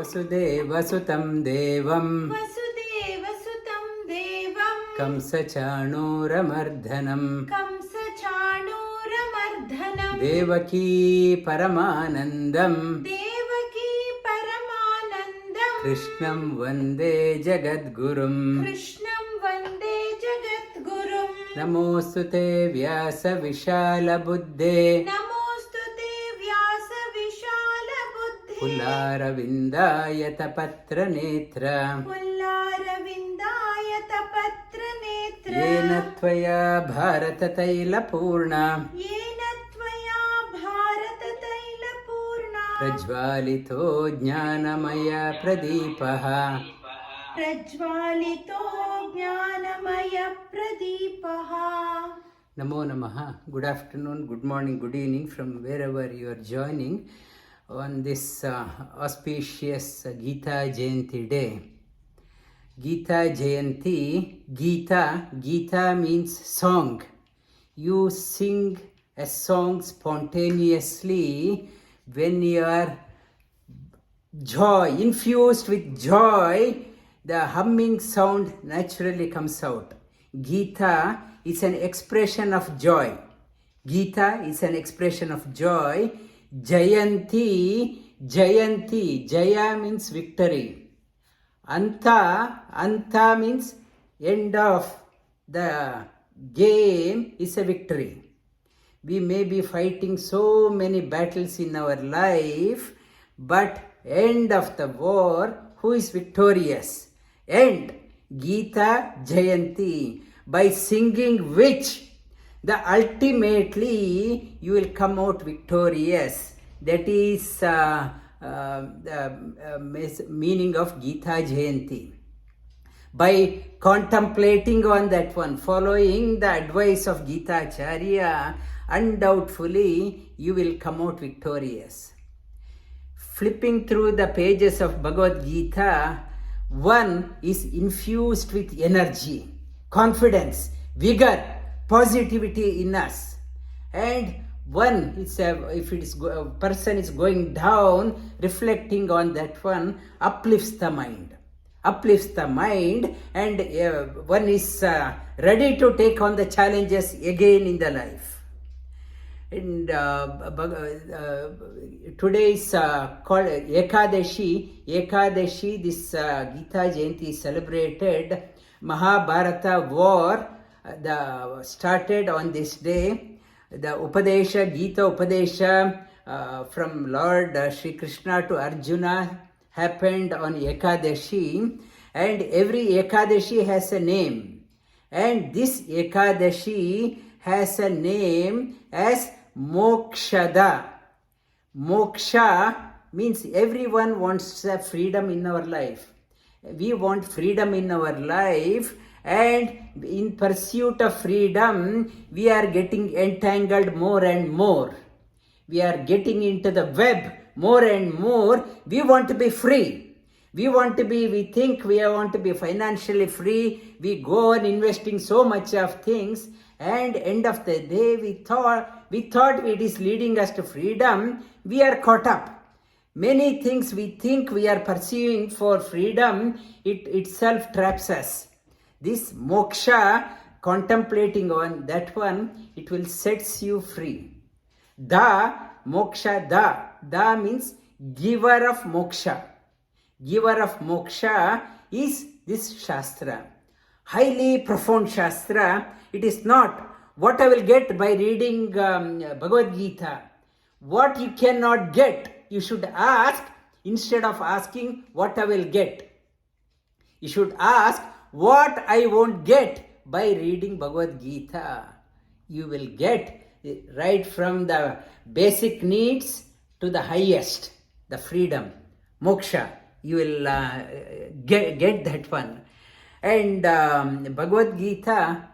वसुदेवसुतं देवं वसुदेवसुतं देवं कंसचाणूरमर्दनं कंसचाणूरमर्दनं देवकी परमानन्दं देवकी परमानन्दं कृष्णं वन्दे जगद्गुरुं कृष्णं वन्दे जगद्गुरुं नमोऽस्तु ते व्यासविशालबुद्धे नमोऽस्तु ते व्यासविशालबुद्धे पुल्लारविन्दायतपत्रनेत्र पुल्लारविन्दायतपत्रनेत्र येन त्वया भारततैलपूर्णा येन त्वया भारततैलपूर्णा प्रज्वालितो ज्ञानमयप्रदीपः प्रज्वालितो ज्ञानमयप्रदीपः. Namo Namaha. Good afternoon, good morning, good evening from wherever you are joining on this auspicious Geeta Jayanthi day. Geeta Jayanthi, Geeta means song. You sing a song spontaneously when you are infused with joy, the humming sound naturally comes out. Geeta is an expression of joy. Geeta is an expression of joy. Jayanti, Jaya means victory. Anta means end of the game is a victory. We may be fighting so many battles in our life, but end of the war, who is victorious? End. Geeta Jayanti. By singing which, the ultimately you will come out victorious. That is the meaning of Geeta Jayanti. By contemplating on that one, following the advice of Geetacharya, undoubtedly you will come out victorious. Flipping through the pages of Bhagavad-Gita, one is infused with energy, confidence, vigor, positivity in us. And one, if it is a person is going down, reflecting on that one, uplifts the mind. And one is ready to take on the challenges again in the life. And today is called Ekadashi. This Geeta Jayanti is celebrated. Mahabharata war started on this day. The Gita Upadesha from Lord Shri Krishna to Arjuna happened on Ekadashi, and every Ekadashi has a name. And this Ekadashi has a name as Mokshada. Moksha means everyone wants freedom in our life. We want freedom in our life, and in pursuit of freedom, we are getting entangled more and more. We are getting into the web more and more. We want to be free. We think we want to be financially free. We go on investing so much of things, and end of the day, we thought it is leading us to freedom. We are caught up. Many things we think we are pursuing for freedom, it itself traps us. This moksha, contemplating on that one, it will sets you free. Moksha means giver of moksha. Giver of moksha is this Shastra. Highly profound Shastra. It is not what I will get by reading Bhagavad Gita. What you cannot get, you should ask instead of asking what I will get. You should ask what I won't get by reading Bhagavad Gita. You will get right from the basic needs to the highest, the freedom, moksha. You will get that one. And Bhagavad Gita,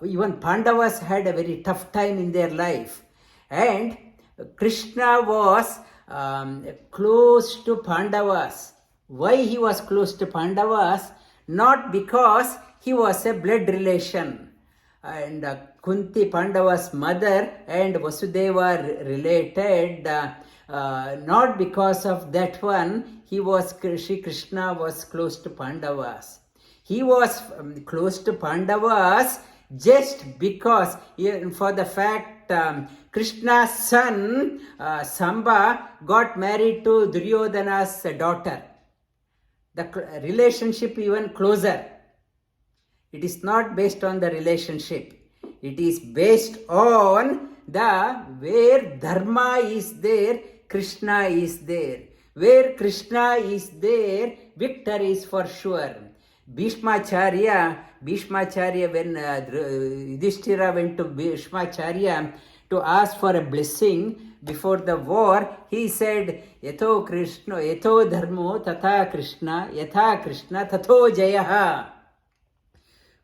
even Pandavas had a very tough time in their life. And Krishna was close to Pandavas. Why he was close to Pandavas? Not because he was a blood relation. and Kunti, Pandava's mother, and Vasudeva related. Not because of that one, Shri Krishna was close to Pandavas. He was close to Pandavas just because, for the fact Krishna's son Samba got married to Duryodhana's daughter. The relationship even closer. It is not based on the relationship. It is based on where dharma is there, Krishna is there. Where Krishna is there, victory is for sure. Bheeshacharya, when Yudhishthira went to Bheeshacharya to ask for a blessing before the war, he said, Yato Krishna, Yato dharmo, tata Krishna, Yataha Krishna, tato jayaha.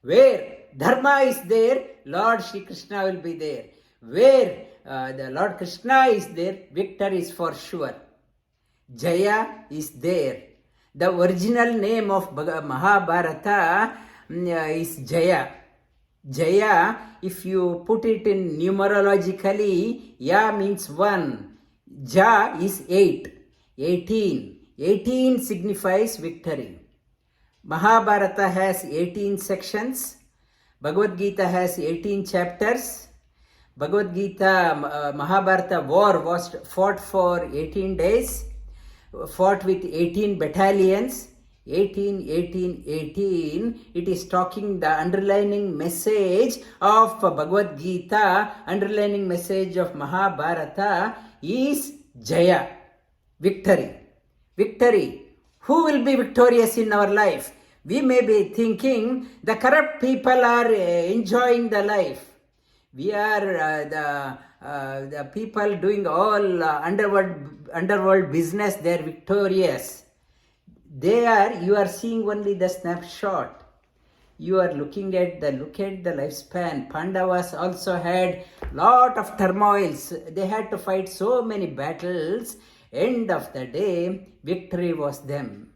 Where dharma is there, Lord Shri Krishna will be there. Where the Lord Krishna is there, victory is for sure. Jaya is there. The original name of Mahabharata is Jaya. Jaya, if you put it in numerologically, Ya means 1, Ja is 8, 18. 18 signifies victory. Mahabharata has 18 sections. Bhagavad-Gita has 18 chapters. Bhagavad-Gita, Mahabharata war was fought for 18 days, fought with 18 battalions. 18, 18, 18. It is talking the underlining message of Bhagavad-Gita, underlining message of Mahabharata is Jaya, victory. Victory. Who will be victorious in our life? We may be thinking the corrupt people are enjoying the life. We are the people doing all underworld business, they are victorious. You are seeing only the snapshot. You are looking at the lifespan. Pandavas also had lot of turmoils. They had to fight so many battles. End of the day, victory was them.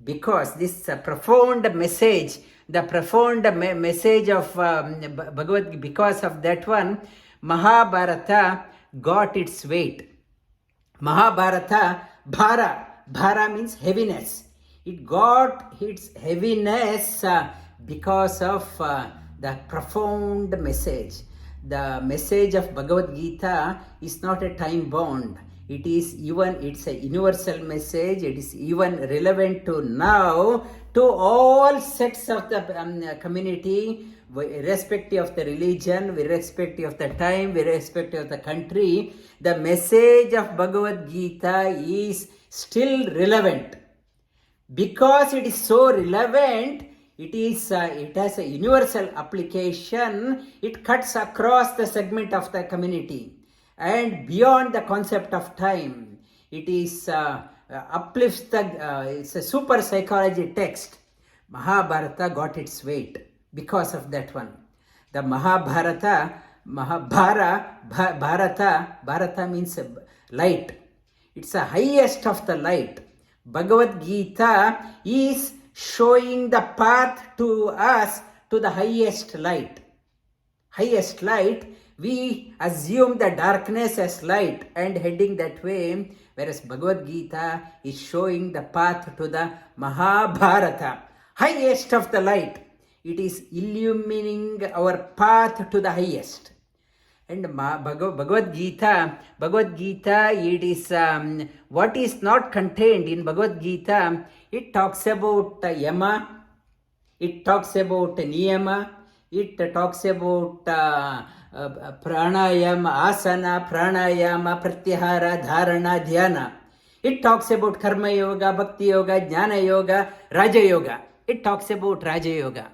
Because this profound message, the profound message of Bhagavad, because of that one, Mahabharata got its weight. Mahabharata, Bhara means heaviness. It got its heaviness because of the profound message. The message of Bhagavad-Gita is not a time bound. It's a universal message. It is even relevant to now, to all sects of the community, irrespective of the religion, irrespective of the time, irrespective of the country. The message of Bhagavad-Gita is still relevant. Because it is so relevant, it has a universal application. It cuts across the segment of the community and beyond the concept of time. It is uplifts it's a super psychology text. Mahabharata got its weight because of that one. The Mahabharata, Bharata means light. It's the highest of the light. Bhagavad-Gita is showing the path to us to the highest light. Highest light, we assume the darkness as light and heading that way, whereas Bhagavad-Gita is showing the path to the Mahabharata. Highest of the light. It is illumining our path to the highest. And Bhagavad-Gita, it is what is not contained in Bhagavad-Gita. It talks about yama, it talks about niyama, it talks about pranayama, asana, pranayama, pratyahara, dharana, dhyana. It talks about karma yoga, bhakti yoga, jnana yoga, raja yoga. It talks about raja yoga.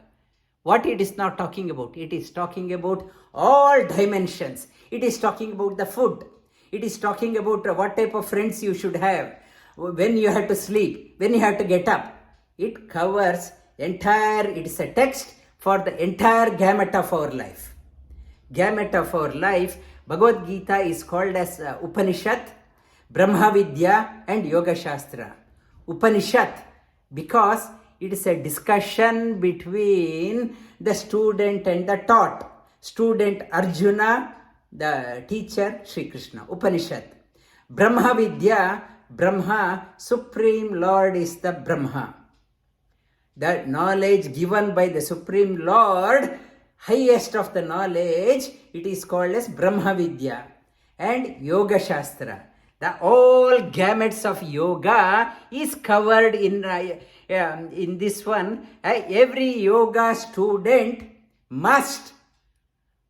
What it is not talking about? It is talking about all dimensions. It is talking about the food. It is talking about what type of friends you should have, when you have to sleep, when you have to get up. It covers entire, it is a text for the entire gamut of our life. Gamut of our life. Bhagavad Gita is called as Upanishad, Brahma Vidya and Yoga Shastra. Upanishad, because it is a discussion between the student and the taught. student Arjuna, the teacher Shri Krishna. Upanishad. Brahma Vidya, Brahma, Supreme Lord is the Brahma. The knowledge given by the Supreme Lord, highest of the knowledge, it is called as Brahma Vidya. And Yoga Shastra. The all gamuts of yoga is covered in this one. Every yoga student must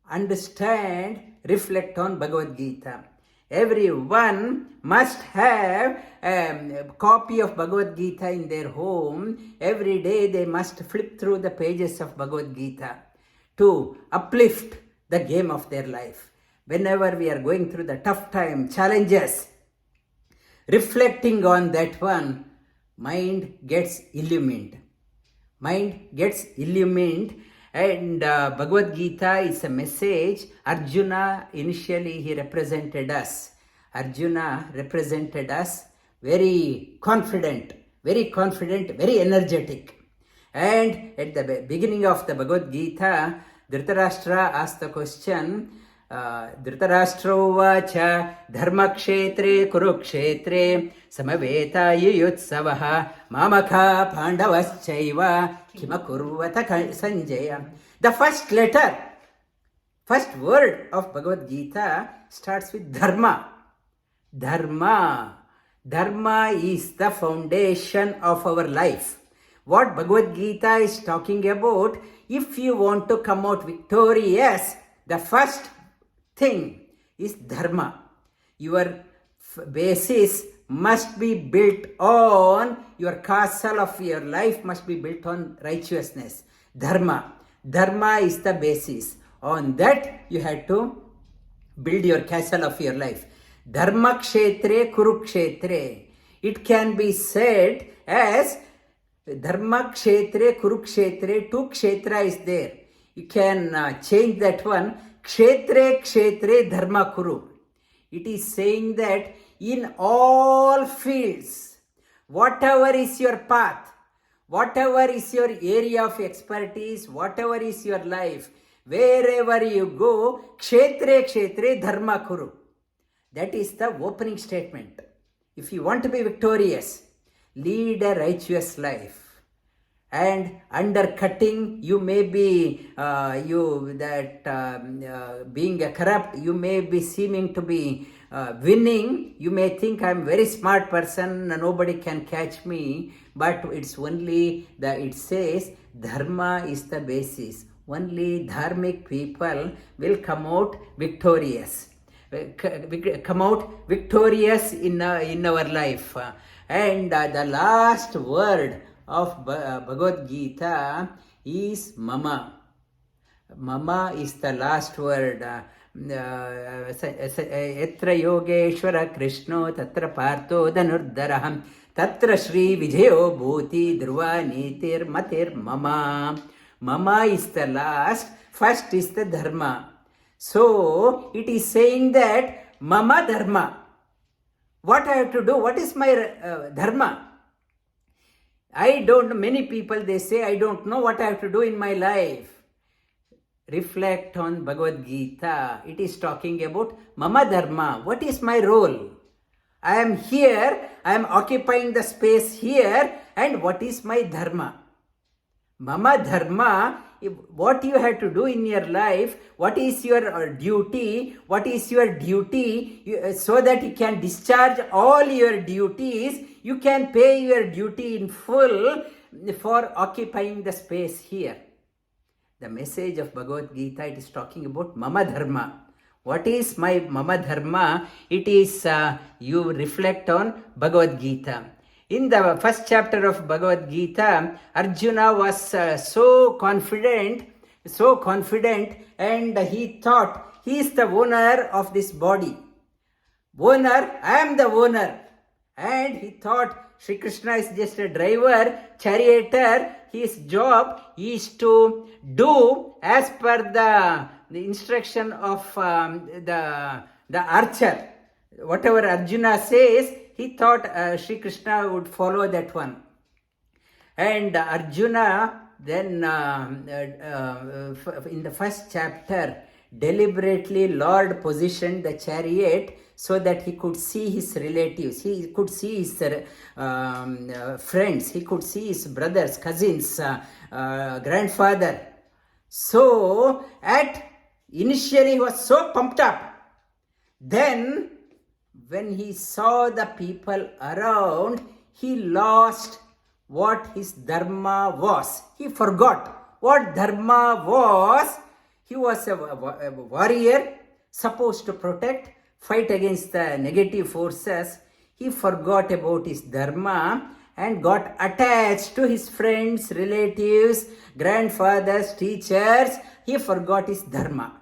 understand, reflect on Bhagavad Gita. Everyone must have a copy of Bhagavad Gita in their home. Every day they must flip through the pages of Bhagavad Gita to uplift the game of their life. Whenever we are going through the tough time, challenges, reflecting on that one, mind gets illumined. Mind gets illumined. And Bhagavad Gita is a message. Arjuna, initially he represented us. Arjuna represented us very confident, very energetic. And at the beginning of the Bhagavad Gita, Dhritarashtra asked the question, Dhritarashtra uvacha Dharmakshetra Kurukshetra samaveta yuyutsavaha mamaka Pandavaschaiva kimakurvata sanjaya. The first letter, first word of Bhagavad Gita starts with dharma. Dharma. Dharma is the foundation of our life. What Bhagavad Gita is talking about, if you want to come out victorious, the first thing is dharma. Your basis must be built on, your castle of your life must be built on righteousness. Dharma. Dharma is the basis. On that you have to build your castle of your life. Dharmakshetra Kurukshetra. It can be said as Dharmakshetra Kurukshetra. Two kshetra is there. You can change that one. Kshetre kshetre dharma kuru. It is saying that in all fields, whatever is your path, whatever is your area of expertise, whatever is your life, wherever you go, kshetre kshetre dharma kuru. That is the opening statement. If you want to be victorious, lead a righteous life. And undercutting, you may be being a corrupt, you may be seeming to be winning. You may think I'm a very smart person, nobody can catch me. But it's only it says dharma is the basis. Only dharmic people will come out victorious. Come out victorious in our life. And the last word of Bhagavad Gita is mama. Mama is the last word. Etra yogeshwara krishno tatra partho dhanurdaraham tatra shri vijayo bhuti dhruva nitir matir mama. Mama is the last. First is the dharma. So it is saying that mama dharma. What I have to do? What is my dharma? Many people they say, I don't know what I have to do in my life. Reflect on Bhagavad Gita. It is talking about mama dharma. What is my role? I am here, I am occupying the space here, and what is my dharma? Mama dharma, what you have to do in your life, what is your duty, so that you can discharge all your duties, you can pay your duty in full for occupying the space here. The message of Bhagavad Gita, it is talking about mama dharma. What is my mama dharma? It is you reflect on Bhagavad Gita. In the first chapter of Bhagavad Gita, Arjuna was so confident, and he thought he is the owner of this body. Owner, I am the owner. And he thought Shri Krishna is just a driver, charioteer. His job is to do as per the instruction of the archer. Whatever Arjuna says, he thought Shri Krishna would follow that one. And Arjuna Then in the first chapter, deliberately Lord positioned the chariot so that he could see his relatives, he could see his friends, he could see his brothers, cousins, grandfather. So initially he was so pumped up. Then when he saw the people around, he lost what his dharma was. He forgot what dharma was. He was a warrior supposed to protect, fight against the negative forces. He forgot about his dharma and got attached to his friends, relatives, grandfathers, teachers. He forgot his dharma.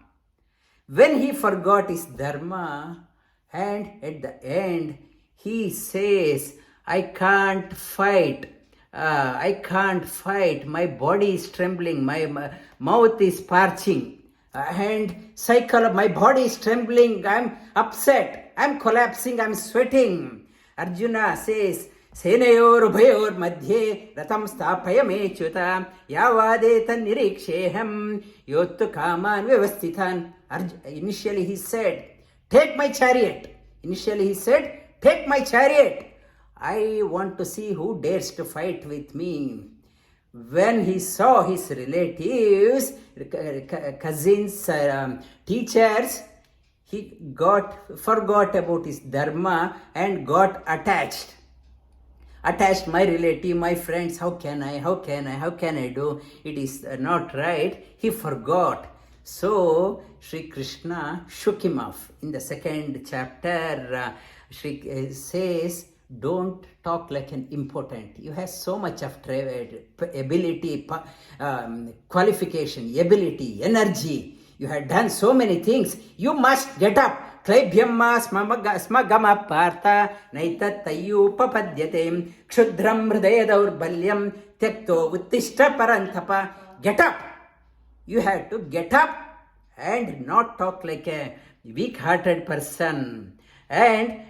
When he forgot his dharma, and at the end he says, I can't fight. My body is trembling, my mouth is parching, and my body is trembling, I'm upset, I'm collapsing, I'm sweating. Arjuna says, Senayor ubhayor madhye ratam sthapayamechyuta yavadetan niriksheham yottu kaman vyavasthitan. Initially he said, take my chariot. I want to see who dares to fight with me. When he saw his relatives, cousins, teachers, he forgot about his dharma and got attached. My relative, my friends, how can I do? It is not right. He forgot. So Shri Krishna shook him off. In the second chapter, Shri says, don't talk like an impotent. You have so much of ability, qualification, ability, energy. You have done so many things. You must get up. Klaibhyamma smagama partha naitat tayyupapadyate kshudram hridaya daurbalyam tyakto uttishta parantapa. Get up. You have to get up and not talk like a weak-hearted person. And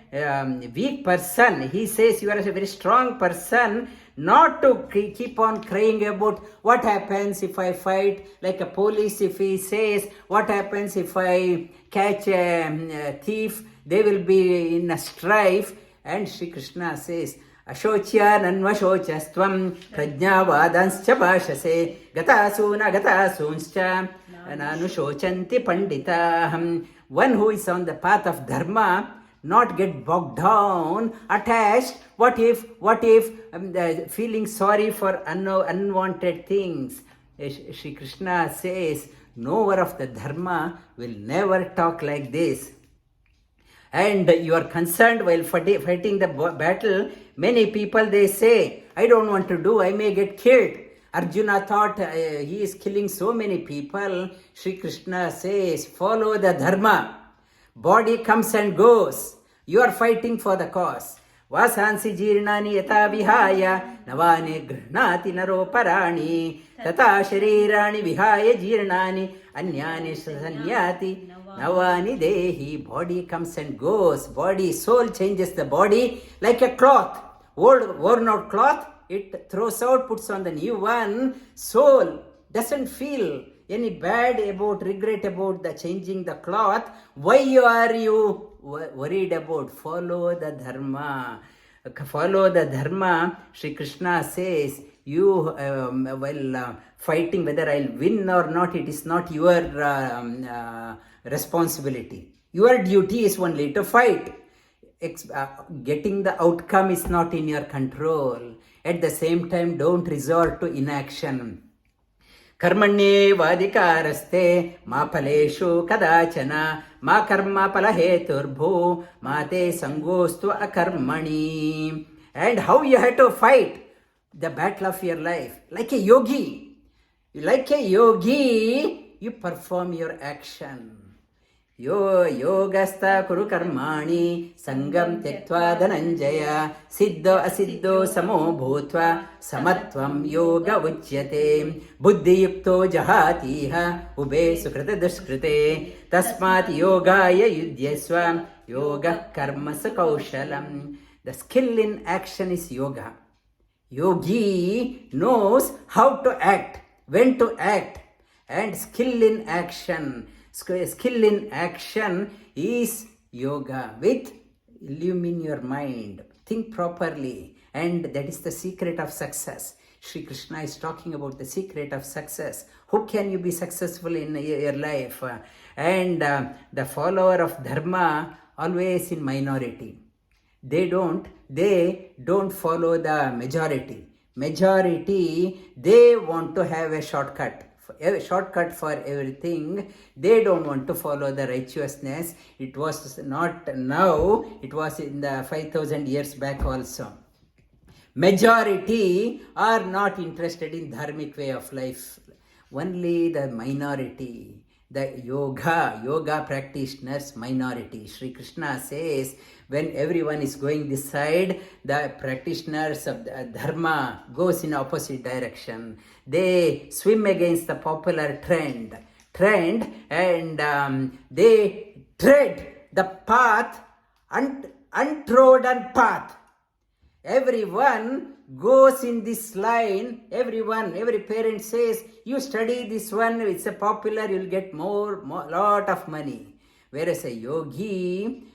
weak person, he says you are a very strong person, not to keep on crying about what happens if I fight like a police. If he says what happens if I catch a thief, they will be in a strife. And Shri Krishna says, Ashochya nanvashochastvam prajnavadanscha bhashase gatasuna gatasunscha nanushochanti panditaham. One who is on the path of dharma, not get bogged down, attached. What if feeling sorry for unwanted things. Shri Krishna says, knower of the dharma will never talk like this. And you are concerned while fighting the battle. Many people, they say, I don't want to do, I may get killed. Arjuna thought he is killing so many people. Shri Krishna says, follow the dharma. Body comes and goes. You are fighting for the cause. Vasansi jirnani yata vihaya navani grihnati naro parani tata sharirani vihaya jirnani anyani sanyati navani dehi. Body comes and goes. Body, soul changes the body like a cloth. Old worn out cloth, it throws out, puts on the new one. Soul doesn't feel any regret about the changing the cloth. Why are you worried about? Follow the dharma. Shri Krishna says, you while fighting, whether I'll win or not, it is not your responsibility. Your duty is only to fight. Getting the outcome is not in your control. At the same time, don't resort to inaction. Karmanye vadikaraste ma paleshu kadachana ma karma palaheturbhu ma te sangostu akarmani. And how you have to fight the battle of your life. Like a yogi, you perform your action. Yogastha kuru karmani sangam tyaktva dhananjaya siddho asiddho samo bhutva samatvam yoga uchyate buddhi yukto jahatiha ube sukrita duskrite tasmat yogaya yudhyasva yoga karma kaushalam. The skill in action is yoga. Yogi knows how to act, when to act, and skill in action. Skill in action is yoga. With illumine your mind, think properly, and that is the secret of success. Shri Krishna is talking about the secret of success. How can you be successful in your life? And the follower of dharma always in minority. They don't follow the majority. They want to have a shortcut for everything. They don't want to follow the righteousness. It was not now, it was in the 5,000 years back also. Majority are not interested in dharmic way of life. Only the minority, the yoga practitioners, minority. Shri Krishna says, when everyone is going this side, the practitioners of the dharma goes in opposite direction. They swim against the popular trend, and they tread the path, untrodden path. Everyone goes in this line. Every parent says, you study this one, it's a popular, you'll get more lot of money. Whereas a yogi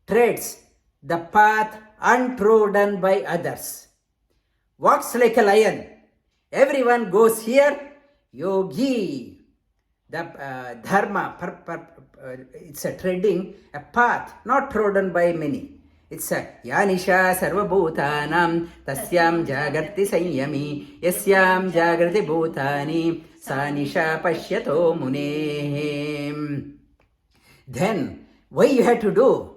treads the path untrodden by others, walks like a lion. Everyone goes here. Yogi, the dharma, it's a treading a path not trodden by many. It's a yanisha sarvabhutanam tasyam jagarti sanyami yasyam jagrati bhutani sanisha pashyato mune. Then why you have to do?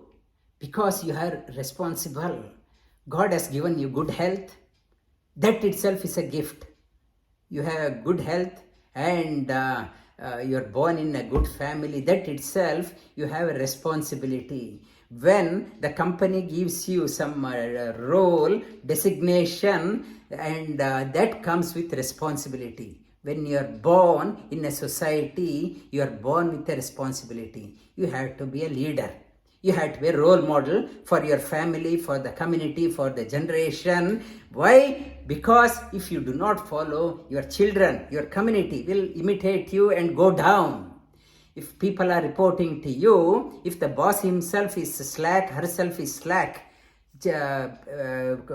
Because you are responsible. God has given you good health. That itself is a gift. You have good health, and you're born in a good family. That itself, you have a responsibility. When the company gives you some role, designation, and that comes with responsibility. When you are born in a society, you are born with a responsibility. You have to be a leader. You have to be a role model for your family, for the community, for the generation. Why? Because if you do not follow, your children, your community will imitate you and go down. If people are reporting to you, if the boss himself is slack, herself is slack,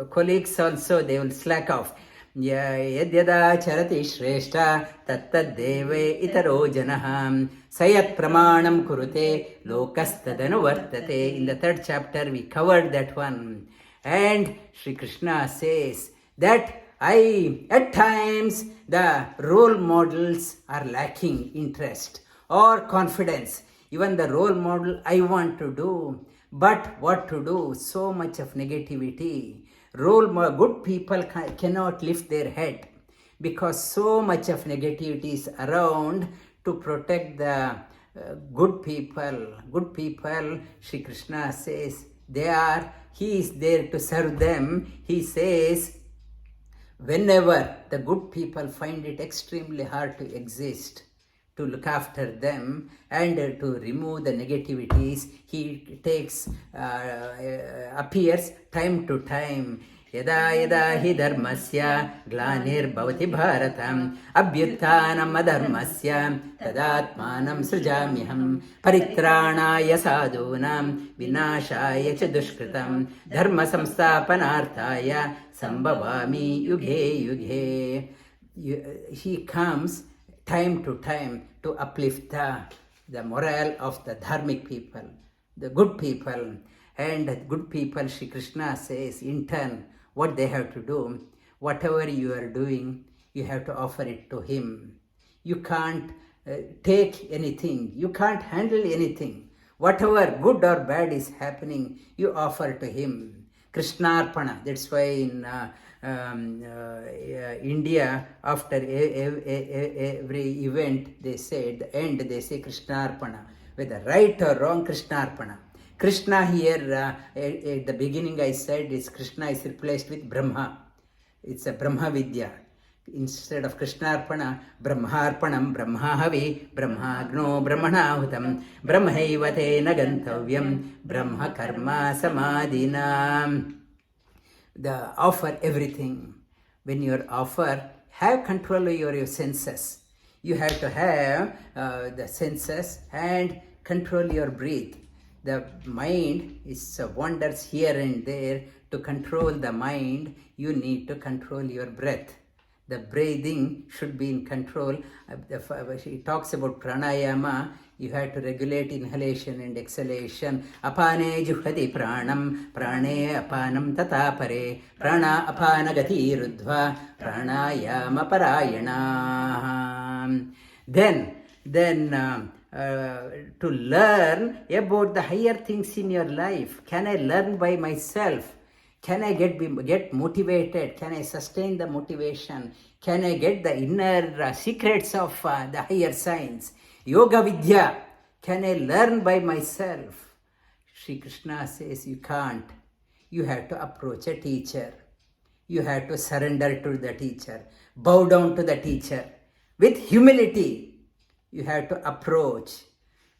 colleagues also, they will slack off. Yadyada charati shreshta tattad deve itaro janaham sayat pramanam kurute lokastadanu vartate. In the 3rd chapter we covered that one. And Shri Krishna says that at times the role models are lacking interest or confidence. Even the role model I want to do, but what to do? So much of negativity. Good people cannot lift their head because so much of negativity is around. To protect the good people, Shri Krishna says, he is there to serve them. He says, whenever the good people find it extremely hard to exist, to look after them and to remove the negativities, he appears time to time. Yada yada hi dharmasya glanir bhavati bharatam abhyuttanam adharmasya tadatmanam srijamyaham paritranaya sadhunam vinashaya cha dushkritam dharma samsthapanarthaya sambhavami yuge yuge. He comes time to time to uplift the morale of the dharmic people, the good people. And the good people, Shri Krishna says, in turn, what they have to do, whatever you are doing, you have to offer it to him. You can't take anything, you can't handle anything. Whatever good or bad is happening, you offer to him. Krishnarpana, that's why in India, after every event, they say, at the end, they say Krishnarpana. Whether right or wrong, Krishnarpana. Krishna here, at the beginning I said, Krishna is replaced with Brahma. It's a Brahma Vidya. Instead of Krishnarpana, Brahmarpanam, Brahmahavi, Brahmagno, Brahmanahutam, Brahmaivate Nagantavyam, Brahma Karma Samadhinam. Offer everything. when you offer, have control over your senses. You have to have the senses and control your breath. The mind is wanders here and there. To control the mind, you need to control your breath. The breathing should be in control. She talks about pranayama. You have to regulate inhalation and exhalation. Apane juhati pranam, prane apanam tata pare, prana apana gati rudhva, pranayama parayana. Then to learn about the higher things in your life. Can I learn by myself? Can I get motivated? Can I sustain the motivation? Can I get the inner secrets of the higher science? Yoga Vidya. Can I learn by myself? Shri Krishna says you can't. You have to approach a teacher. You have to surrender to the teacher. Bow down to the teacher. With humility, you have to approach.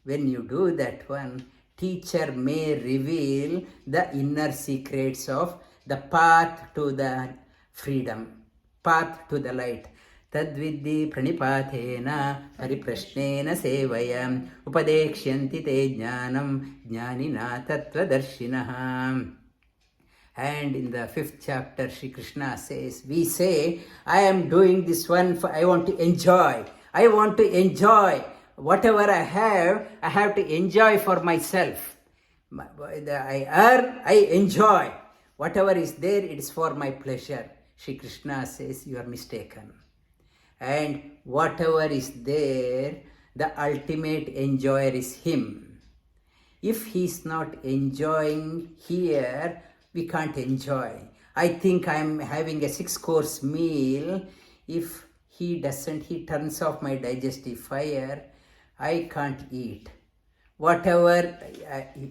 When you do that one, teacher may reveal the inner secrets of the path to the freedom, path to the light. Tadviddi pranipathena pariprashnena sevaya upadekshyanti te jnanam jnanina tattvadarshinaha. And in the 5th chapter, Shri Krishna says, we say, I am doing this one, I want to enjoy. I want to enjoy. Whatever I have to enjoy for myself. I earn, I enjoy. Whatever is there, it is for my pleasure. Shri Krishna says, you are mistaken. And whatever is there, the ultimate enjoyer is Him. If He is not enjoying here, we can't enjoy. I think I am having a 6-course meal. If He turns off my digestive fire, I can't eat. Whatever,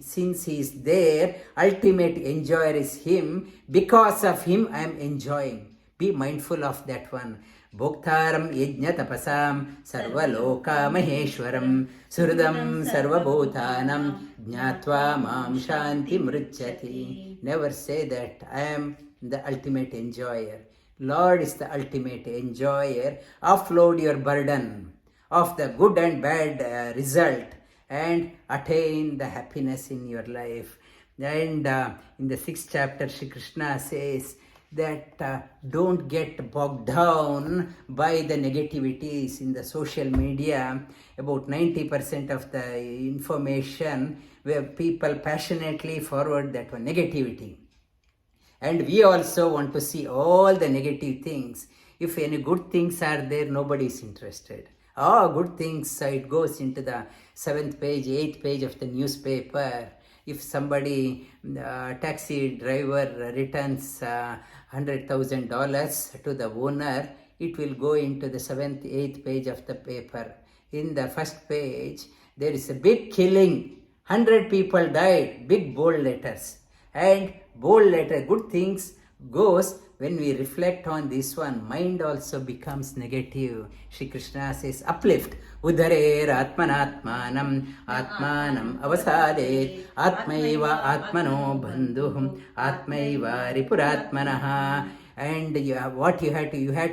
since He is there, ultimate enjoyer is Him. Because of Him, I am enjoying. Be mindful of that one. Bhoktaram yajna tapasam sarvaloka maheshwaram surdam sarvabhutanam jnatva mam shanti mruchati. Never say that I am the ultimate enjoyer. Lord is the ultimate enjoyer. Offload your burden of the good and bad result and attain the happiness in your life. And in the 6th chapter, Shri Krishna says that don't get bogged down by the negativities in the social media. About 90% of the information where people passionately forward that one negativity. And we also want to see all the negative things. If any good things are there, nobody is interested. Good things, it goes into the 7th page, 8th page of the newspaper. If somebody, taxi driver returns $100,000 to the owner, it will go into the 7th, 8th page of the paper. In the first page, there is a big killing. 100 people died, big bold letters. And bold letter, good things goes. When we reflect on this one, mind also becomes negative. Shri Krishna says, uplift. Udharer atmanatmanam atmanam avasadet atmaiva atmano bandhuhum atmaiva ripuratmanaha. And you have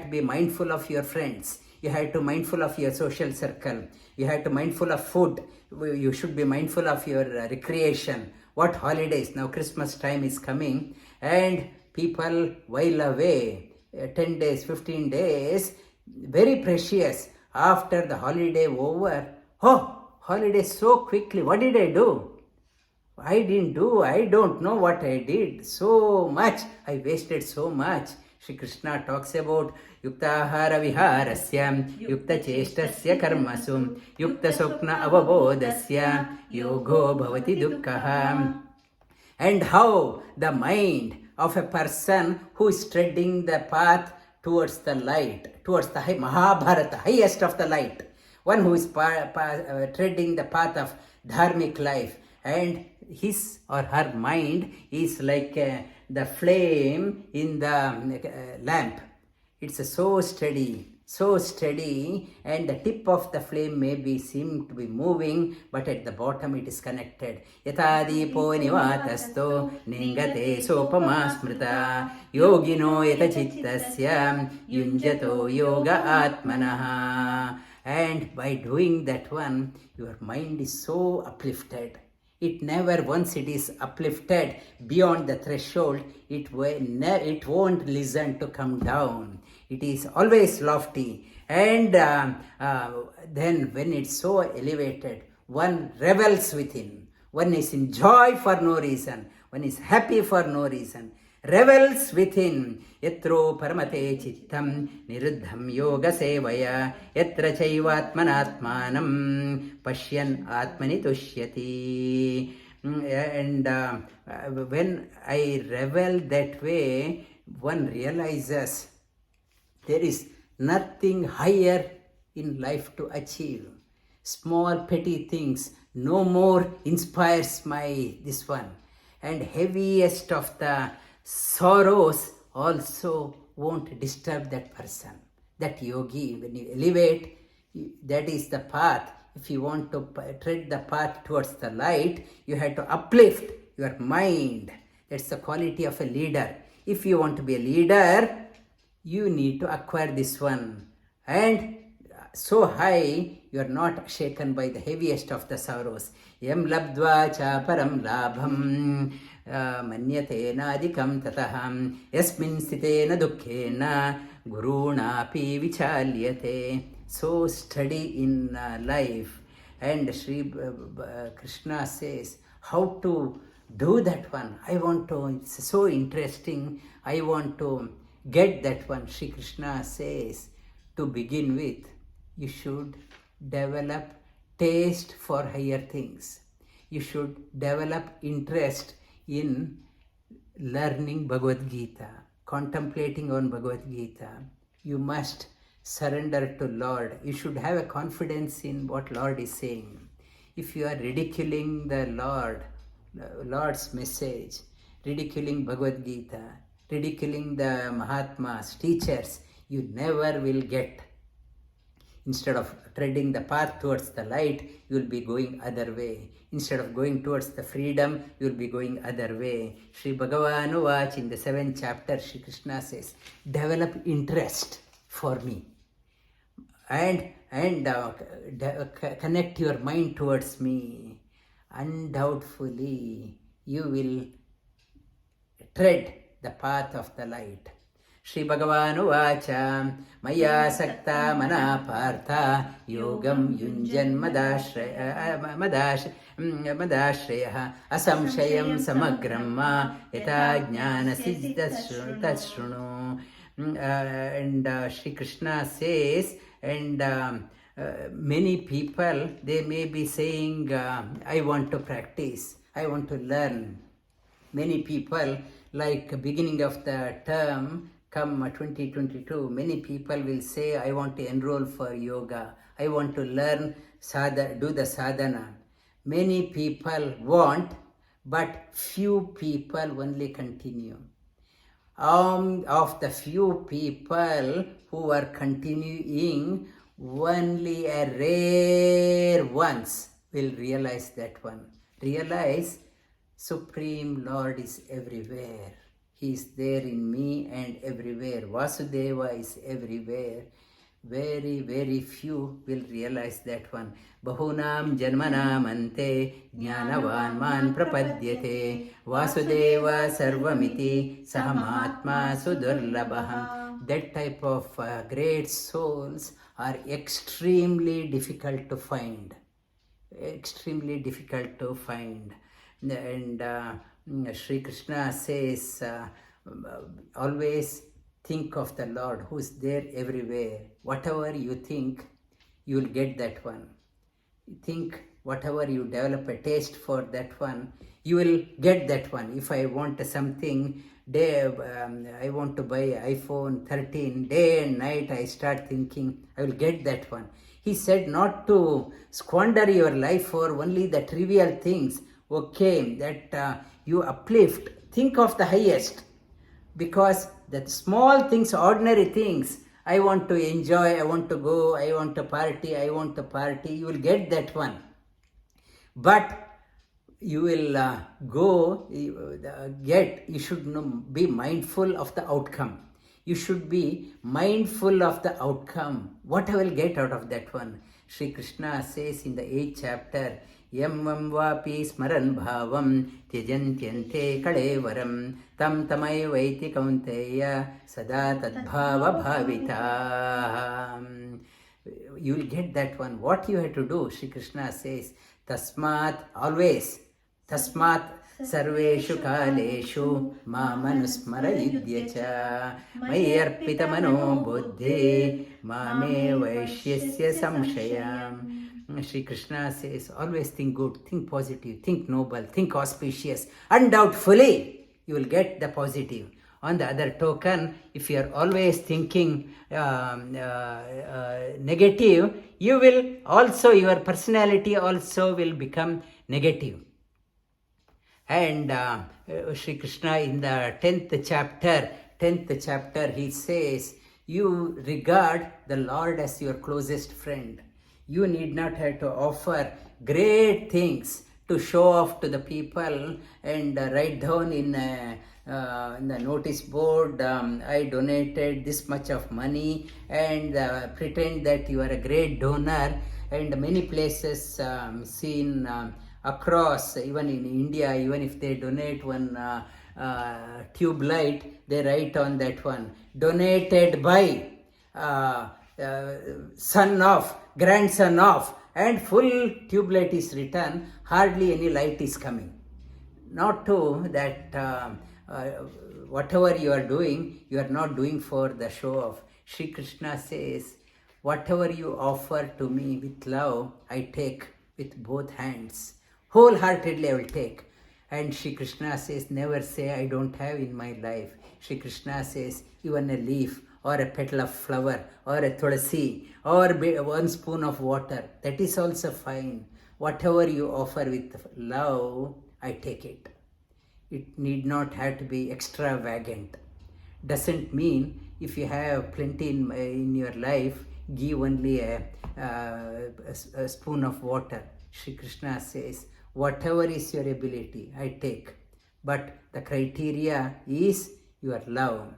to be mindful of your friends. You have to be mindful of your social circle. You have to be mindful of food. You should be mindful of your recreation. What holidays? Now Christmas time is coming and people while away 10 days, 15 days, very precious. After the holiday over, holiday so quickly. What did I do? I don't know what I did. So much. I wasted so much. Shri Krishna talks about yuktahara viharasya, yukta cheshtasya karmasu, yukta sokna avabodasya, yogo bhavati dukkha. And how the mind of a person who is treading the path towards the light, towards the Mahabharata, highest of the light, one who is treading the path of dharmic life, and his or her mind is like the flame in the lamp. It's so steady, so steady, and the tip of the flame may be seem to be moving, but at the bottom it is connected. Yatha deepo nivatasto ningate sopama smrita yogino yata chittasya yunjato yoga atmanaha. And by doing that one, your mind is so uplifted. It never, once it is uplifted beyond the threshold, it won't listen to come down. It is always lofty. And then when it's so elevated, one revels within. One is in joy for no reason. One is happy for no reason. Revels within. Yatro paramate chittam niruddham yoga sevaya yatra chaivatmanatmanam pashyan atmani tushyati. And when I revel that way, one realizes there is nothing higher in life to achieve. Small petty things no more inspires my this one. And heaviest of the sorrows also won't disturb that person. That yogi, when you elevate, that is the path. If you want to tread the path towards the light, you have to uplift your mind. That's the quality of a leader. If you want to be a leader, you need to acquire this one. And so high, you are not shaken by the heaviest of the sorrows. Yam labdva cha param labham manyatena adhikam tataham yasmin sthitena dukkhena guruna pi vichalyate. So steady in life. And Shri Krishna says how to do that one. I want to, it's so interesting. I want to get that one. Shri Krishna says, to begin with, you should develop taste for higher things. You should develop interest in learning Bhagavad-Gita, contemplating on Bhagavad-Gita. You must surrender to Lord. You should have a confidence in what Lord is saying. If you are ridiculing the Lord's message, ridiculing Bhagavad-Gita, ridiculing the Mahatmas, teachers, you never will get. Instead of treading the path towards the light, you will be going other way. Instead of going towards the freedom, you will be going other way. Sri Bhagavan Uvach, in the 7th chapter, Sri Krishna says, develop interest for me. And connect your mind towards me. Undoubtedly, you will tread the path of the light. Shri Bhagavan Uvacha Maya Sakta Mana Partha Yogam Yunjan Madashraya Asamshayam Samagramma Yata Jnana Siddhashrunu. And Shri Krishna says, and many people, they may be saying, I want to practice, I want to learn. Many people, like beginning of the term, come 2022, many people will say, I want to enroll for yoga, I want to learn, do the sadhana. Many people want, but few people only continue. Of the few people who are continuing, only a rare ones will realize that one. Realize Supreme Lord is everywhere. He is there in me and everywhere. Vasudeva is everywhere. Very, very few will realize that one. Bahunam janmanam ante jnanavan man prapadyate Vasudeva sarvamiti sahamatma sudurlabham. That type of great souls are extremely difficult to find. Extremely difficult to find. And Shri Krishna says, always think of the Lord who is there everywhere. Whatever you think, you will get that one. Think whatever you develop a taste for that one, you will get that one. If I want something, I want to buy iPhone 13, day and night I start thinking, I will get that one. He said not to squander your life for only the trivial things. Okay, that you uplift. Think of the highest. Because the small things, ordinary things, I want to enjoy, I want to go, I want to party, you will get that one. But you will you should be mindful of the outcome. You should be mindful of the outcome. What I will get out of that one? Shri Krishna says in the 8th chapter, Yam vam vapi smaran bhavam tyajantyante kalevaram tam tamay vaiti kaunteya sada tadbhava bhavita. You will get that one. What you have to do, Shri Krishna says, Tasmat, always, Tasmat sarveshu kaleshu mamanusmara yudhyacha mayarpita mano buddhi mame vaishyasya samshayam. Shri Krishna says, always think good, think positive, think noble, think auspicious. Undoubtedly, you will get the positive. On the other token, if you are always thinking negative, you will also, your personality also will become negative. And Shri Krishna in the 10th chapter, he says, you regard the Lord as your closest friend. You need not have to offer great things to show off to the people and write down in the notice board, I donated this much of money, and pretend that you are a great donor. And many places seen across, even in India, even if they donate one tube light, they write on that one, donated by son of, grandson of, and full tube light is written, hardly any light is coming. Not to that whatever you are doing, you are not doing for the show off. Shri Krishna says, whatever you offer to me with love, I take with both hands. Wholeheartedly I will take. And Shri Krishna says, never say I don't have in my life. Shri Krishna says, even a leaf or a petal of flower or a tulsi or one spoon of water, that is also fine. Whatever you offer with love, I take it. It need not have to be extravagant. Doesn't mean if you have plenty in your life, give only a spoon of water. Shri Krishna says, whatever is your ability, I take. But the criteria is your love.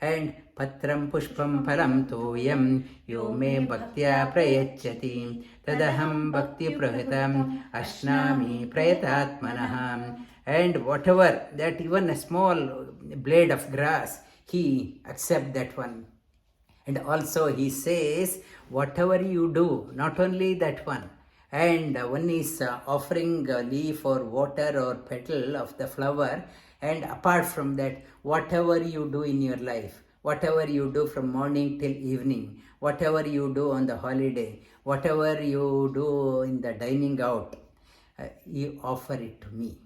And patram pushpam phalam toyam yo me bhaktya prayachyati tadaham bhakti prahitam ashnami prayatatmanaham. And whatever, that even a small blade of grass, he accept that one. And also he says, whatever you do, not only that one, and one is offering a leaf or water or petal of the flower, and apart from that, whatever you do in your life, whatever you do from morning till evening, whatever you do on the holiday, whatever you do in the dining out, you offer it to me.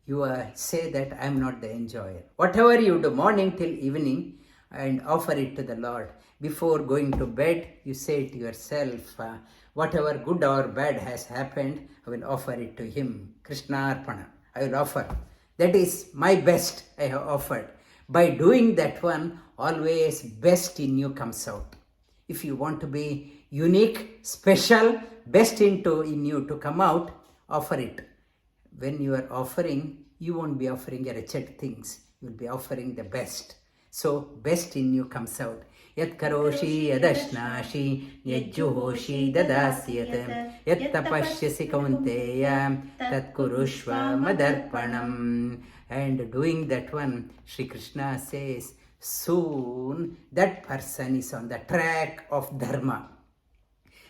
You say that I am not the enjoyer. Whatever you do, morning till evening, and offer it to the Lord. Before going to bed, you say to yourself, whatever good or bad has happened, I will offer it to Him. Krishna Arpana. I will offer. That is my best I have offered. By doing that one, always best in you comes out. If you want to be unique, special, best in you to come out, offer it. When you are offering, you won't be offering a wretched things. You will be offering the best. So, best in you comes out. Yat karoshi yadashnashi yajjuhoshi dadasyat yat tapashyasi kaunteya tat kurushva madarpanam. And doing that one, Shri Krishna says, soon that person is on the track of dharma.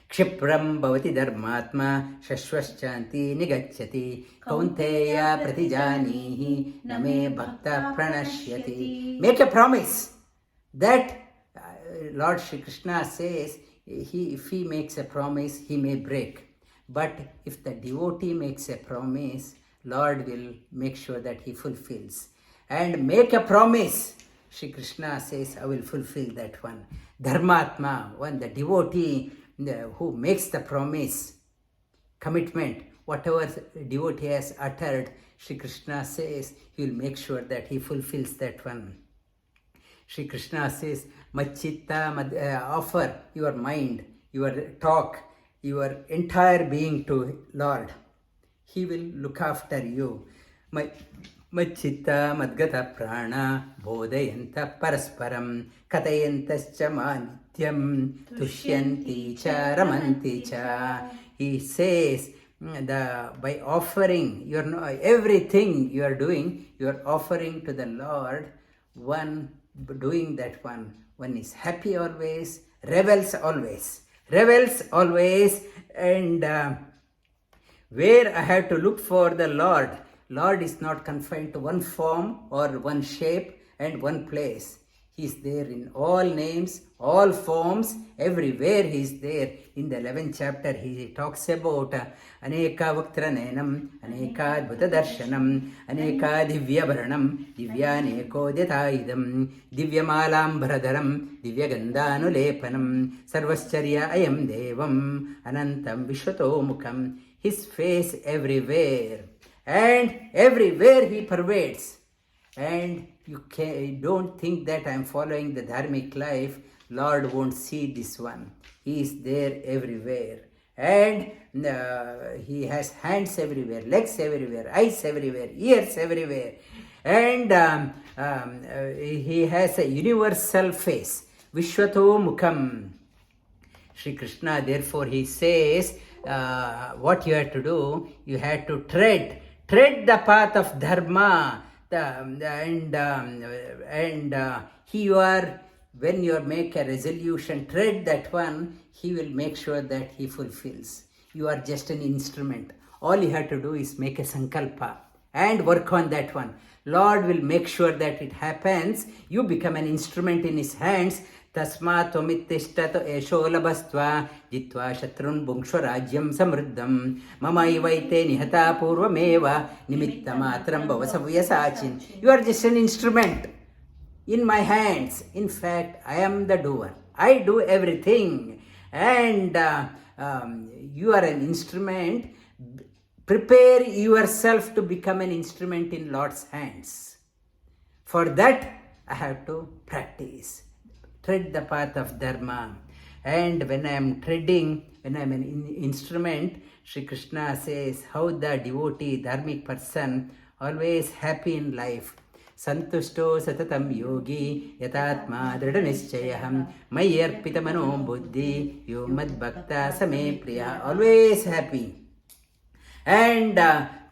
क्षिप्रं भवति धर्मात्मा शश्वश्चान्ति निगच्छति कौन्तेय प्रतिजानीहि न मे भक्तः प्रणश्यति. Make a promise that Lord Shri Krishna says, if he makes a promise, he may break. But if the devotee makes a promise, Lord will make sure that he fulfills. And make a promise, Shri Krishna says, I will fulfill that one. Dharmatma, when the devotee who makes the promise, commitment, whatever devotee has uttered, Shri Krishna says he will make sure that he fulfills that one. Shri Krishna says, offer your mind, your talk, your entire being to Lord. He will look after you. Machitta madgata prana bodhayanta parasparam katayantascha manityam tushyanti cha ramanti cha. He says, by offering everything you are doing, you are offering to the Lord. Doing that one is happy always, revels always, and where I have to look for the Lord. Lord is not confined to one form or one shape and one place. He is there in all names, all forms, everywhere He is there. In the 11th chapter, He talks about Aneka Vaktra Nenam, Aneka Adbhuta Darshanam, Aneka Divya Bharanam, Divya Neko Detaidam, Divya Malam Bharadaram, Divya Gandhanu Lepanam, Sarvascharya Ayam Devam, Anantam Vishwato Mukham. His face everywhere, and everywhere He pervades. And you don't think that I am following the dharmic life. Lord won't see this one. He is there everywhere. And He has hands everywhere, legs everywhere, eyes everywhere, ears everywhere. And He has a universal face. Vishwato Mukham. Shri Krishna, therefore, He says, what you have to do, you have to tread the path of dharma. When you make a resolution, tread that one, He will make sure that He fulfills. You are just an instrument. All you have to do is make a sankalpa and work on that one. Lord will make sure that it happens. You become an instrument in His hands. Tasma tomittishtato esho labhastva jitva shatrun bhungshva rajyam samruddham mama ivaite nihata purvameva nimitta matram bhavasavya. You are just an instrument in my hands. In fact, I am the doer. I do everything. And you are an instrument. Prepare yourself to become an instrument in Lord's hands. For that, I have to practice. Tread the path of dharma. And when I am an instrument, Shri Krishna says how the devotee, dharmic person, always happy in life. Santushto satatam yogi yatatma dridhanishchayaham mayarpita mano buddhi yo mad bhakta same priya. Always happy. And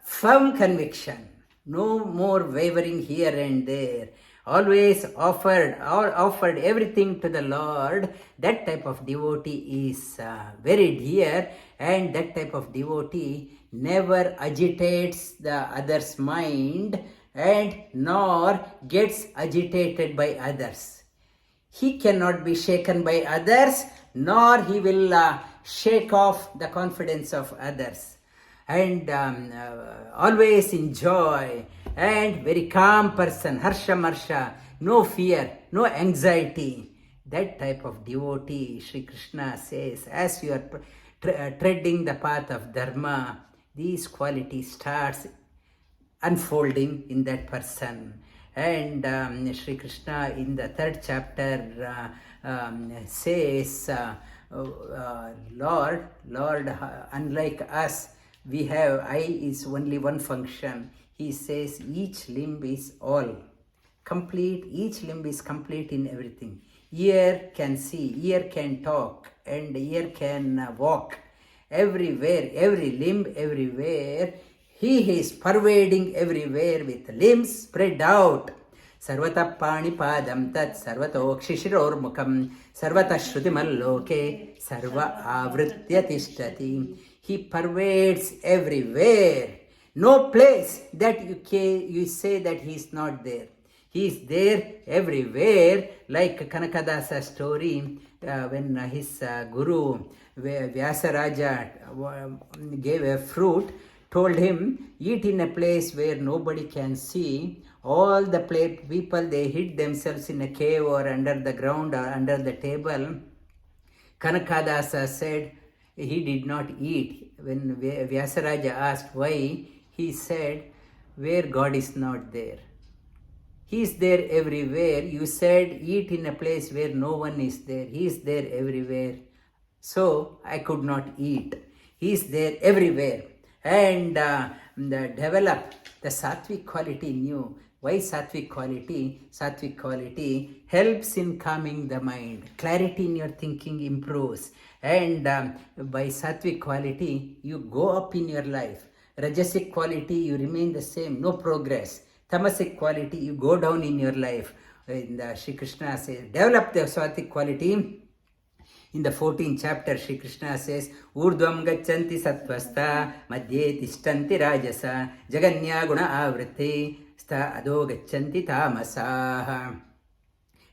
firm conviction. No more wavering here and there. Always offered everything to the Lord. That type of devotee is very dear, and that type of devotee never agitates the other's mind and nor gets agitated by others. He cannot be shaken by others, nor he will shake off the confidence of others. And always in joy, and very calm person, harsha marsha, no fear, no anxiety. That type of devotee, Shri Krishna says, as you are treading the path of dharma, these qualities starts unfolding in that person. And Shri Krishna in the 3rd chapter says, Lord, unlike us, we have eye is only one function. He says each limb is all complete. Each limb is complete in everything. Ear can see, ear can talk, and ear can walk. Everywhere, every limb, everywhere. He is pervading everywhere with limbs spread out. Sarvata panipadam tat sarvato kshishiror mukham sarvata shruti sarva avritya tishtati. He pervades everywhere. No place that you say that He is not there. He is there everywhere. Like Kanakadasa's story, when his guru Vyasaraja gave a fruit, told him, eat in a place where nobody can see. All the people, they hid themselves in a cave or under the ground or under the table. Kanakadasa said he did not eat. When Vyasaraja asked why, he said, where God is not there. He is there everywhere. You said eat in a place where no one is there. He is there everywhere. So I could not eat. He is there everywhere. And develop the sattvic quality in you. Why sattvic quality? Sattvic quality helps in calming the mind. Clarity in your thinking improves. And by sattvic quality, you go up in your life. Rajasic quality, you remain the same, no progress. Tamasic quality, you go down in your life. In the Shri Krishna says, develop the sattvic quality. In the 14th chapter, Shri Krishna says, Urdhvam gacchanti sattvastha, madhye tishtanti rajasa, jaganya guna avritti, sta ado gacchanti tamasaha.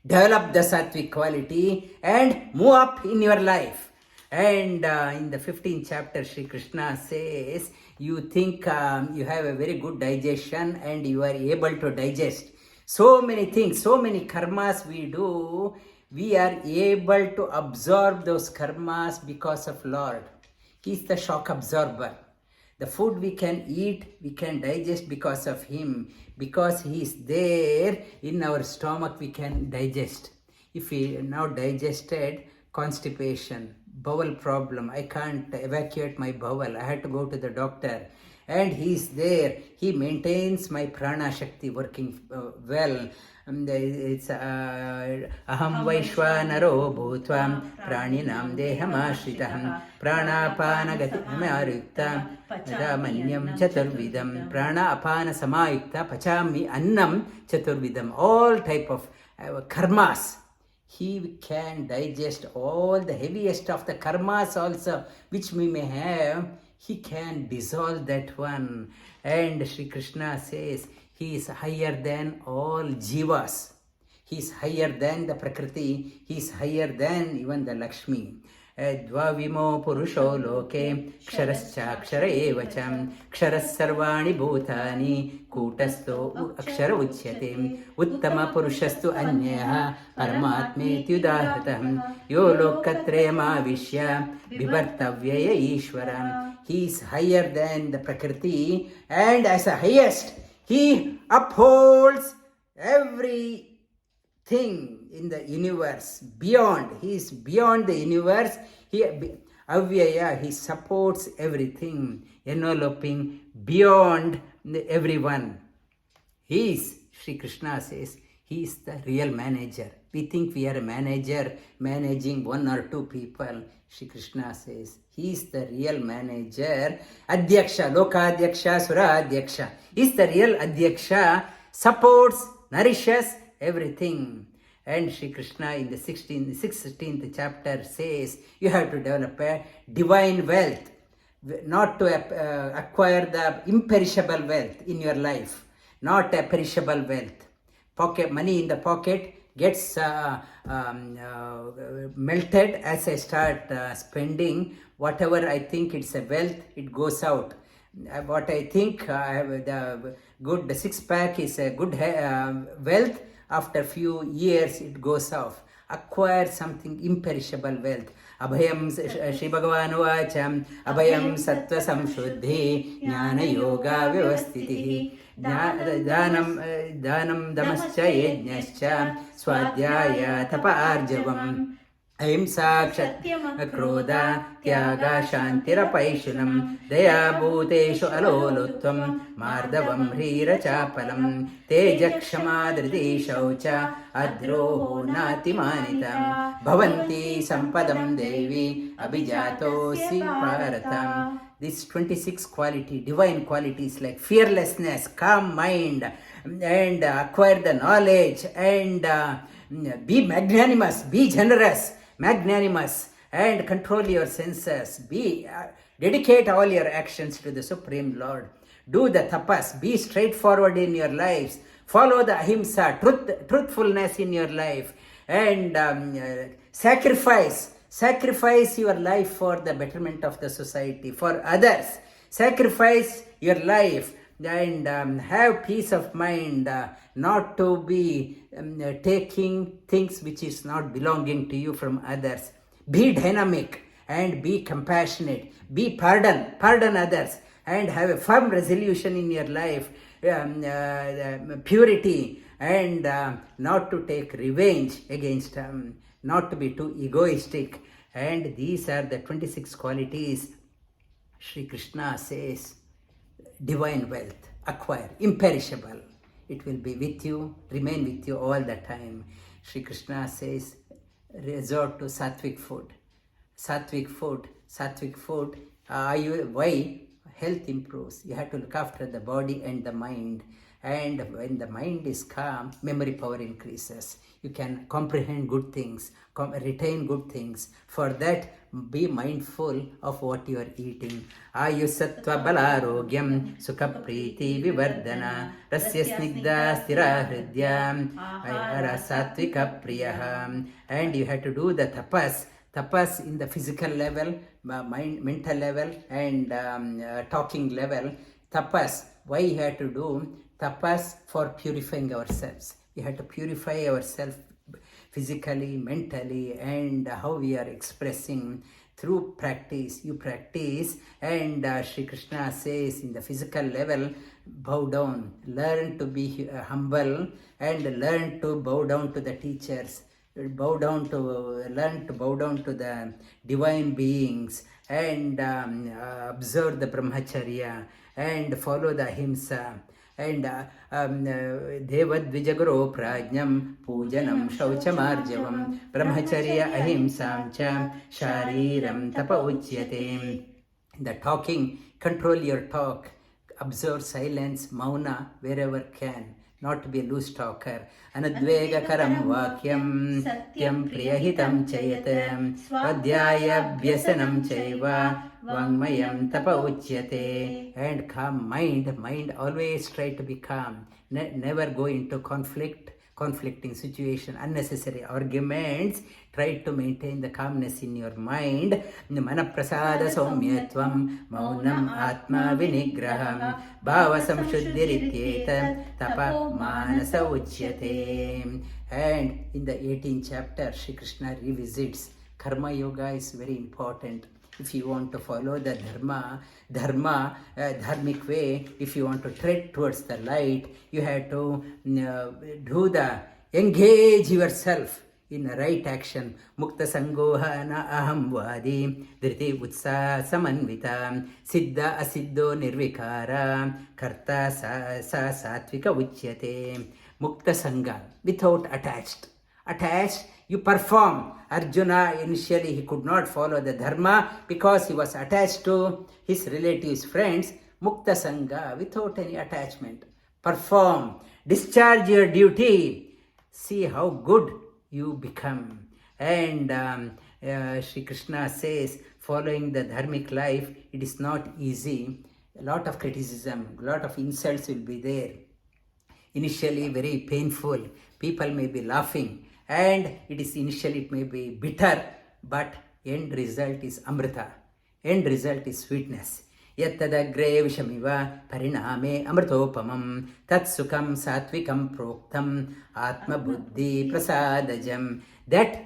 Develop the sattvic quality and move up in your life. And in the 15th chapter, Shri Krishna says, you think you have a very good digestion and you are able to digest. So many things, so many karmas we do, we are able to absorb those karmas because of Lord. He is the shock absorber. The food we can eat, we can digest because of Him. Because He is there in our stomach, we can digest. If we now digested, constipation, bowel problem, I can't evacuate my bowel, I had to go to the doctor. And He is there. He maintains my prana shakti working well. It's aham vaishwanaro bhutvam praninam dehamashritaham pranapana gatimarukta padamanyam chaturvidam pranapana samayukta pachami annam chaturvidam. All type of karmas. He can digest all the heaviest of the karmas also which we may have. He can dissolve that one. And Shri Krishna says, He is higher than all jivas. He is higher than the Prakriti. He is higher than even the Lakshmi. Dvavimo purusho loke ksharascha akshara evacham ksharas sarvani bhutani kutasto akshara uchyate uttama purushastu anyaha paramatmeti udahatam yo lokatrema vishya vivartavyaya ishwaram. He is higher than the Prakriti, and as the highest, He upholds everything in the universe beyond. He is beyond the universe. He avyaya, He supports everything, enveloping beyond everyone. He is, Shri Krishna says, He is the real manager. We think we are a manager managing one or two people. Shri Krishna says, He is the real manager. Adhyaksha, Lokadhyaksha, Suradhyaksha. He is the real Adhyaksha, supports, nourishes everything. And Shri Krishna in the 16th chapter says, you have to develop a divine wealth, not to acquire the imperishable wealth in your life, not a perishable wealth. Pocket money in the pocket gets melted as I start spending. Whatever I think it's a wealth, it goes out. What I think the six-pack is a good wealth, after few years it goes off. Acquire something imperishable wealth. Abhayam Shri Bhagavan Vacham Abhayam Sattva Samshuddhi Jnana Yoga Vyavastitihi Dhanam Damascha Yajnascha Swadhyaya Tapa Arjavam Ahimsa Krodha Tyaga Shantirapaishunam Daya Bhuteshu Alolutvam Mardavam Hrira Chapalam Tejakshama Dhridi Shaucha Adroho Natimanitam Bhavanti Sampadam Devi Abhijato Siparatam. This 26 quality, divine qualities like fearlessness, calm mind, and acquire the knowledge, and be magnanimous, be generous, magnanimous, and control your senses. Dedicate all your actions to the Supreme Lord. Do the tapas, be straightforward in your lives. Follow the ahimsa, truthfulness in your life, and sacrifice your life for the betterment of the society, for others. Sacrifice your life and have peace of mind, not to be taking things which is not belonging to you from others. Be dynamic and be compassionate. Pardon others, and have a firm resolution in your life. Purity and not to take revenge against, not to be too egoistic. And these are the 26 qualities Shri Krishna says. Divine wealth, acquire, imperishable. It will be with you, remain with you all the time. Shri Krishna says, resort to sattvic food. Sattvic food, sattvic food. Why? Health improves. You have to look after the body and the mind. And when the mind is calm, memory power increases. You can comprehend good things, retain good things. For that, be mindful of what you are eating. Ayusattva balarogyam sukha priti vivardhana rasya snigdha stira hridyam ayara sattvika priyaha. And you have to do the tapas in the physical level, mind, mental level, and talking level. Tapas, why you have to do tapas? For purifying ourselves. We have to purify ourselves physically, mentally, and how we are expressing through practice. You practice, and Shri Krishna says in the physical level, bow down, learn to be humble, and learn to bow down to the teachers. Learn to bow down to the divine beings, and observe the brahmacharya, and follow the ahimsa, and devadvijagaro prajnam pujanam shauchamarjavam brahmacharya ahimsam cha shariram tapa uchyate. The talking, control your talk, observe silence, mauna wherever can, not to be a loose talker. Anadvegakaram vakyam satyam priyahitam chayat swadhyaya vyasanam chaiva vangmayam tapa uchyate. And calm mind always try to be calm. Never go into conflicting situation, unnecessary arguments. Try to maintain the calmness in your mind. Manaprasada saumyatvam maunam atma vinigraham bhava samshuddhirityeta tapa manasa uchyate. And in the 18th chapter, Shri Krishna revisits karma yoga is very important. If you want to follow the dharmic way, if you want to tread towards the light, you have to engage yourself in a right action. Mukta sangoha na aham vadi dhriti utsa samanvita siddha asiddho nirvikara karta sa satvika uchyate. Mukta sangha, without attached, you perform. Arjuna, initially he could not follow the dharma because he was attached to his relatives, friends. Mukta sangha, without any attachment. Perform, discharge your duty. See how good you become. And Shri Krishna says, following the dharmic life, it is not easy. A lot of criticism, a lot of insults will be there. Initially very painful. People may be laughing, and it may be bitter, but end result is amrita. End result is sweetness. Yattadagre vishamiva pariname amritopamam tatsukam satvikam proktam atma buddhi prasadajam. That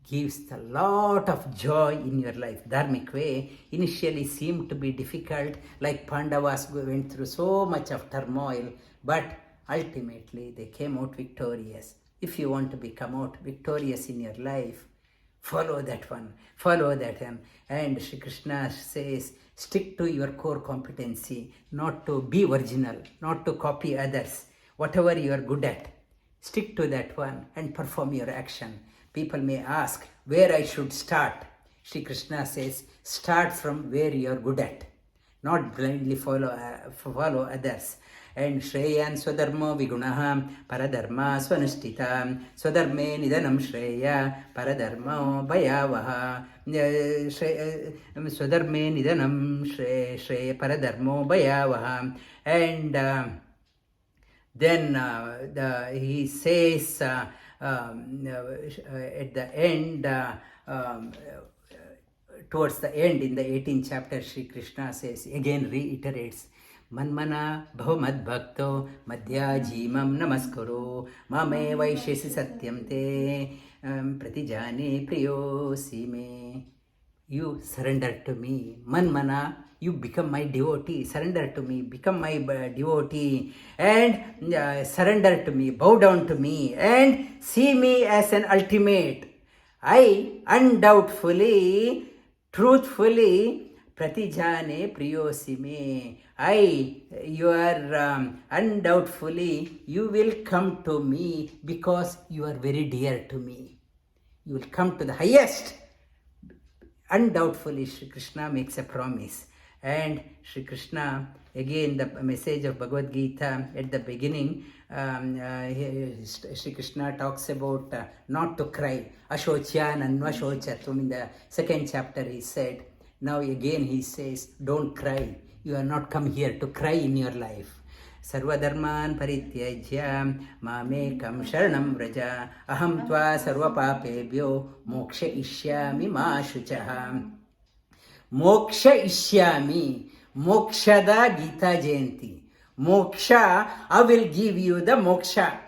gives a lot of joy in your life. Dharmic way initially seemed to be difficult, like Pandavas went through so much of turmoil, but ultimately they came out victorious. If you want to become out victorious in your life, follow that one. And Shri Krishna says, stick to your core competency, not to be original, not to copy others. Whatever you are good at, stick to that one and perform your action. People may ask where I should start. Shri Krishna says, start from where you are good at, not blindly follow others. And Shreyan Swadharma Vigunaha Paradharma Swanushtita Swadharme Nidanam Shreya Paradharma Bhayavaha Swadharme Nidanam Shreya Paradharmo Bhayavaha. And then he says at the end, towards the end in the 18th chapter, Shri Krishna says, again reiterates, Manmana bhavamad bhakto madhyajimam namaskuru mame vaishyasi satyam te pratijane priyosi me. you surrender to me. Manmana, you become my devotee. Surrender to me, become my devotee, and surrender to me, bow down to me, and see me as an ultimate. I undoubtfully, truthfully, pratijane priyosi me. You are undoubtfully, you will come to me because you are very dear to me. You will come to the highest. Undoubtfully, Shri Krishna makes a promise. And Shri Krishna, again, the message of Bhagavad Gita at the beginning, Shri Krishna talks about not to cry. Ashochya nanvashochatum. In the second chapter, he said. Now again, he says, don't cry. You are not come here to cry in your life. सर्वधर्मान् परित्यज्य मामेकं शरणं व्रज अहं त्वा सर्वपापेभ्यो मोक्षयिष्यामि मा शुचः. Mokshayishyami, Mokshada Geeta Jayanthi. Moksha, I will give you the moksha.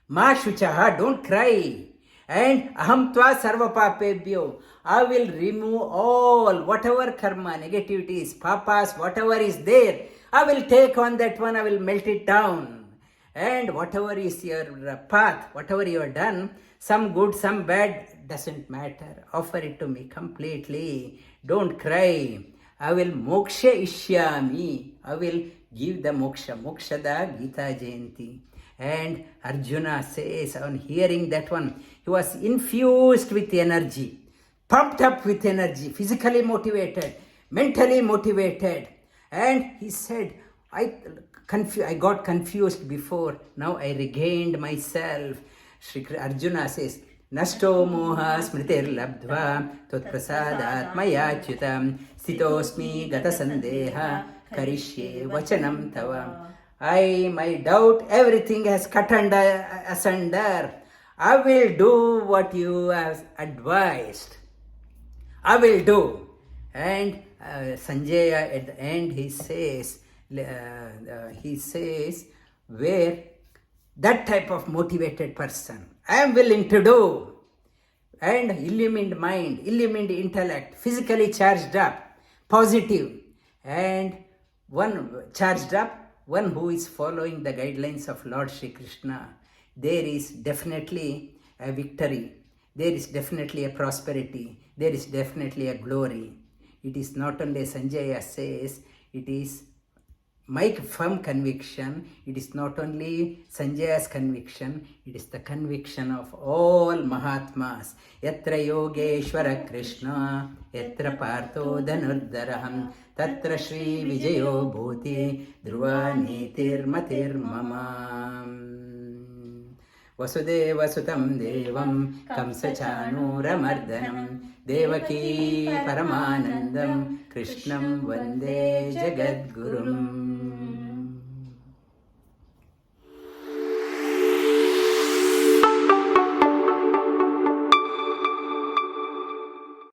Ma shuchaha, don't cry. And aham tva sarva papebhyo, I will remove all whatever karma, negativities, papas, whatever is there. I will take on that one, I will melt it down. And whatever is your path, whatever you have done, some good, some bad, doesn't matter. Offer it to me completely. Don't cry. I will moksha ishyami. I will give the moksha. Mokshada Geeta Jayanthi. And Arjuna says, on hearing that one, he was infused with energy, pumped up with energy, physically motivated, mentally motivated. And he said, I got confused before, now I regained myself. Arjuna says, Nashto moha smritir labdva tot prasadat mayachyutam stitosmi gata sandeha karishye vachanam tava. My doubt, everything has cut asunder. I will do what you have advised. I will do. And Sanjaya at the end he says, where that type of motivated person, I am willing to do. And illumined mind, illumined intellect, physically charged up, positive, and one charged up, one who is following the guidelines of Lord Shri Krishna, there is definitely a victory, there is definitely a prosperity, there is definitely a glory. It is not only Sanjaya says, it is my firm conviction, it is not only Sanjaya's conviction, it is the conviction of all Mahatmas. Yatra Yogeshwara Krishna, Yatra Partho Dhanurdaraham, Tatra Shri Vijayo Bhuti, Dhruva Nitir Matir Mamam. Vasudeva Sutam Devam, Kamsa Chanura Mardanam, Devaki Paramanandam, Krishnam Vande Jagadgurum.